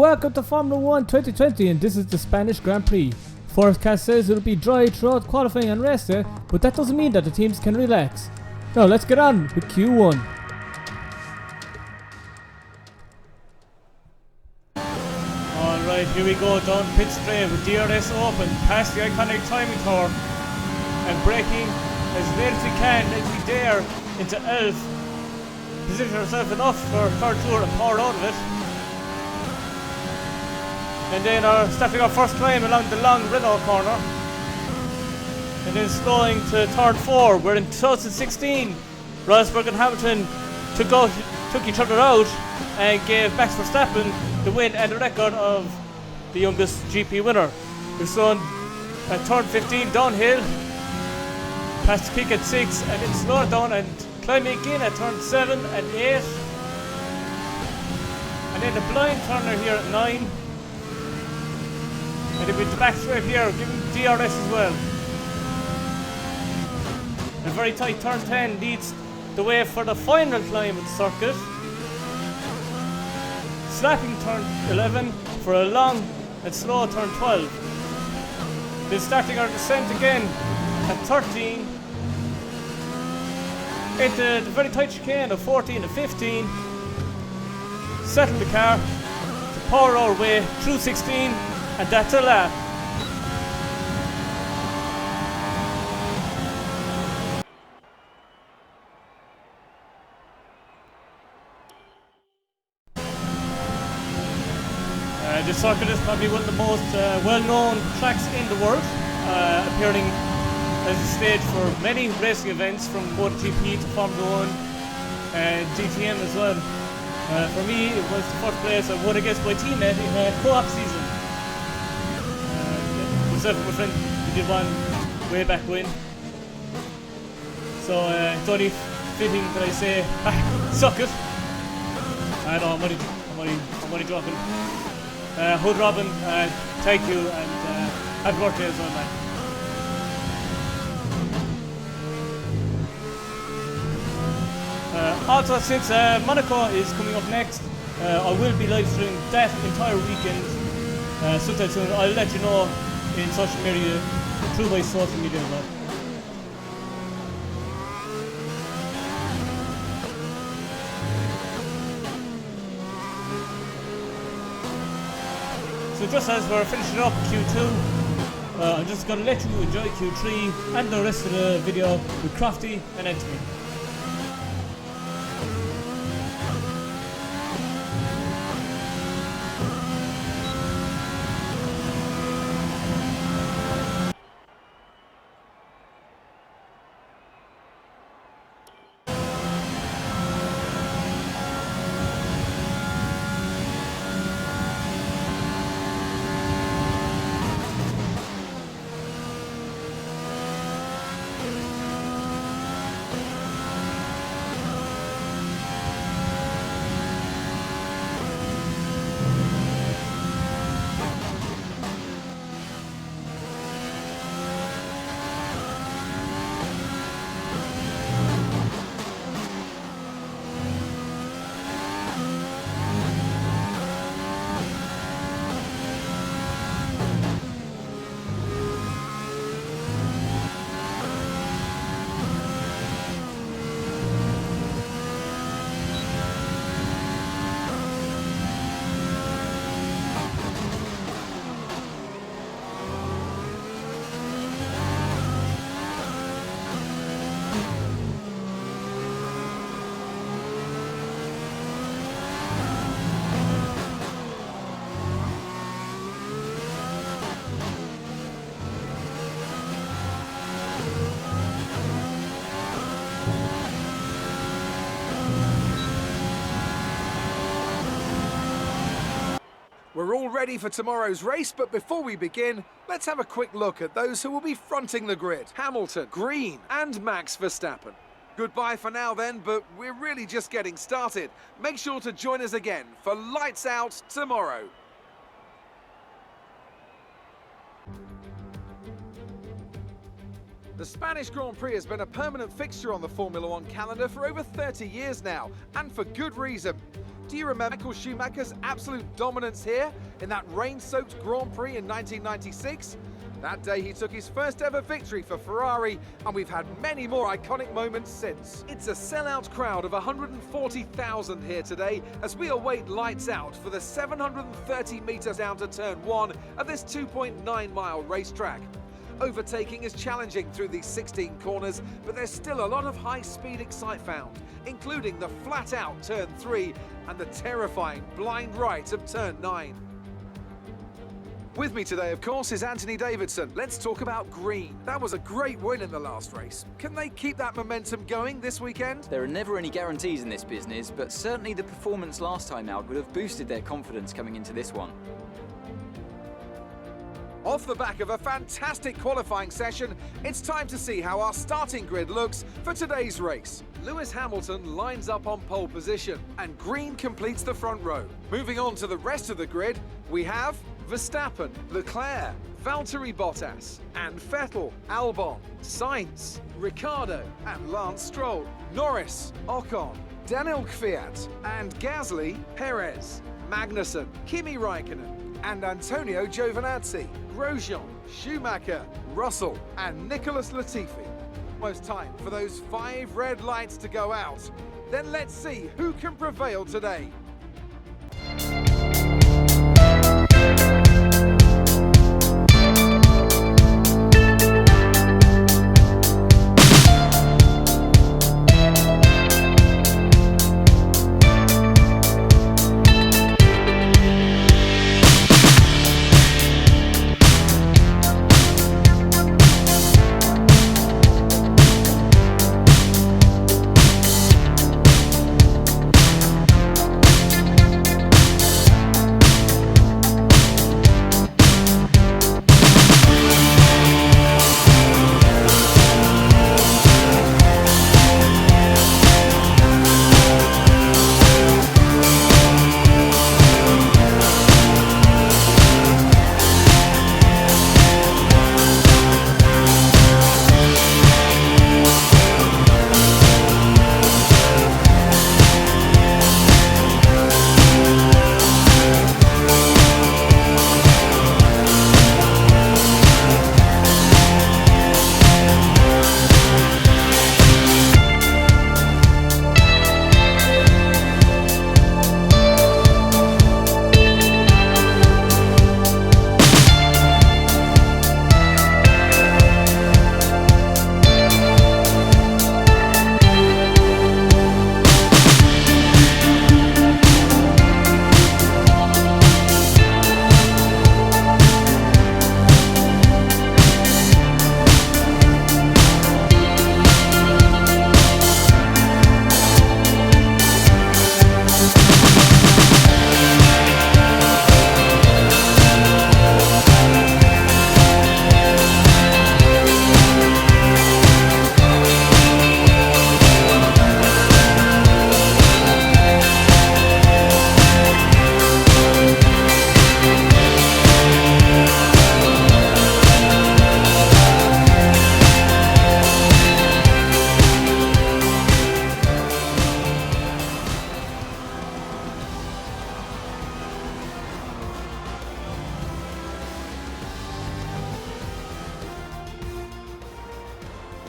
welcome to Formula 1 2020, and this is the Spanish Grand Prix. Forecast says it'll be dry throughout qualifying and race day, but that doesn't mean that the teams can relax. Now let's get on with Q1. Alright, here we go down pit straight with DRS open, past the iconic timing tower, and braking as late as we can as we dare into Elf. Position ourselves enough for third tour and power out of it. And then starting our first climb along the long Renault corner. And then slowing to turn 4. We're in 2016. Rosberg and Hamilton took each other out and gave Max Verstappen the win and the record of the youngest GP winner. We're slowing at turn 15 downhill, past the kick at 6, and then slow it down and climbing again at turn 7 and 8. And then the blind turner here at 9. And then with the back straight here, giving DRS as well. A very tight turn 10 leads the way for the final climb of the circuit. Slapping turn 11 for a long and slow turn 12. Then starting our descent again at 13. Into the very tight chicane of 14 and 15. Settle the car to power our way through 16. And that's a lap. This circuit is probably one of the most well-known tracks in the world, appearing as a stage for many racing events from MotoGP to Formula 1 and DTM as well. For me, it was the first place I won against my teammate in a co-op season. Myself and my friend, we did one way back when. So it's only fitting that I say, suck it. I know, I'm only dropping. Hood Robin, thank you, and happy birthday as well, man. Also, since Monaco is coming up next, I will be live streaming that entire weekend sometime soon. I'll let you know in social media, through my social media as well. So just as we're finishing up Q2, I'm just going to let you enjoy Q3 and the rest of the video with Crofty and Anthony. We're all ready for tomorrow's race, but before we begin, let's have a quick look at those who will be fronting the grid. Hamilton, Green, and Max Verstappen. Goodbye for now then, but we're really just getting started. Make sure to join us again for Lights Out tomorrow. The Spanish Grand Prix has been a permanent fixture on the Formula 1 calendar for over 30 years now, and for good reason. Do you remember Michael Schumacher's absolute dominance here in that rain-soaked Grand Prix in 1996? That day he took his first ever victory for Ferrari, and we've had many more iconic moments since. It's a sellout crowd of 140,000 here today as we await lights out for the 730 metres down to turn 1 of this 2.9-mile racetrack. Overtaking is challenging through these 16 corners, but there's still a lot of high-speed excite found, including the flat-out turn 3 and the terrifying blind right of turn 9. With me today, of course, is Anthony Davidson. Let's talk about green. That was a great win in the last race. Can they keep that momentum going this weekend? There are never any guarantees in this business, but certainly the performance last time out would have boosted their confidence coming into this one. Off the back of a fantastic qualifying session, it's time to see how our starting grid looks for today's race. Lewis Hamilton lines up on pole position, and green completes the front row. Moving on to the rest of the grid, we have Verstappen, Leclerc, Valtteri Bottas, and Vettel, Albon, Sainz, Ricciardo, and Lance Stroll, Norris, Ocon, Daniel Kvyat, and Gasly, Perez, Magnussen, Kimi Raikkonen, and Antonio Giovinazzi, Grosjean, Schumacher, Russell, and Nicholas Latifi. Almost time for those 5 red lights to go out. Then let's see who can prevail today.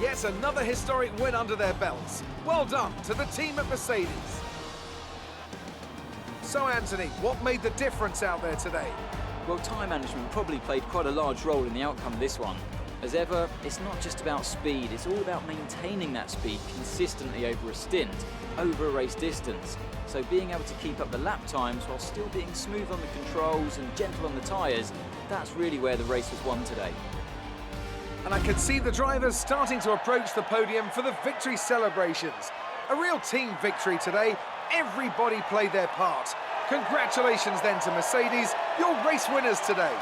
Yet another historic win under their belts. Well done to the team at Mercedes. So Anthony, what made the difference out there today? Well, time management probably played quite a large role in the outcome of this one. As ever, it's not just about speed, it's all about maintaining that speed consistently over a stint, over a race distance. So being able to keep up the lap times while still being smooth on the controls and gentle on the tyres, that's really where the race was won today. And I can see the drivers starting to approach the podium for the victory celebrations. A real team victory today. Everybody played their part. Congratulations then to Mercedes, your race winners today.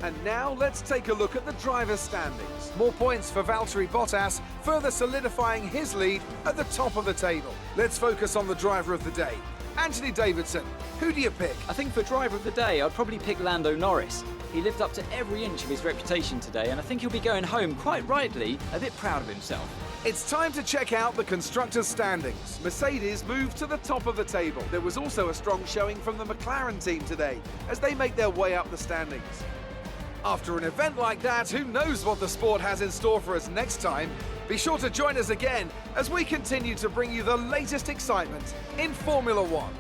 And now let's take a look at the driver's standings. More points for Valtteri Bottas, further solidifying his lead at the top of the table. Let's focus on the driver of the day. Anthony Davidson, who do you pick? I think for driver of the day, I'd probably pick Lando Norris. He lived up to every inch of his reputation today, and I think he'll be going home, quite rightly, a bit proud of himself. It's time to check out the constructors' standings. Mercedes moved to the top of the table. There was also a strong showing from the McLaren team today, as they make their way up the standings. After an event like that, who knows what the sport has in store for us next time? Be sure to join us again as we continue to bring you the latest excitement in Formula One.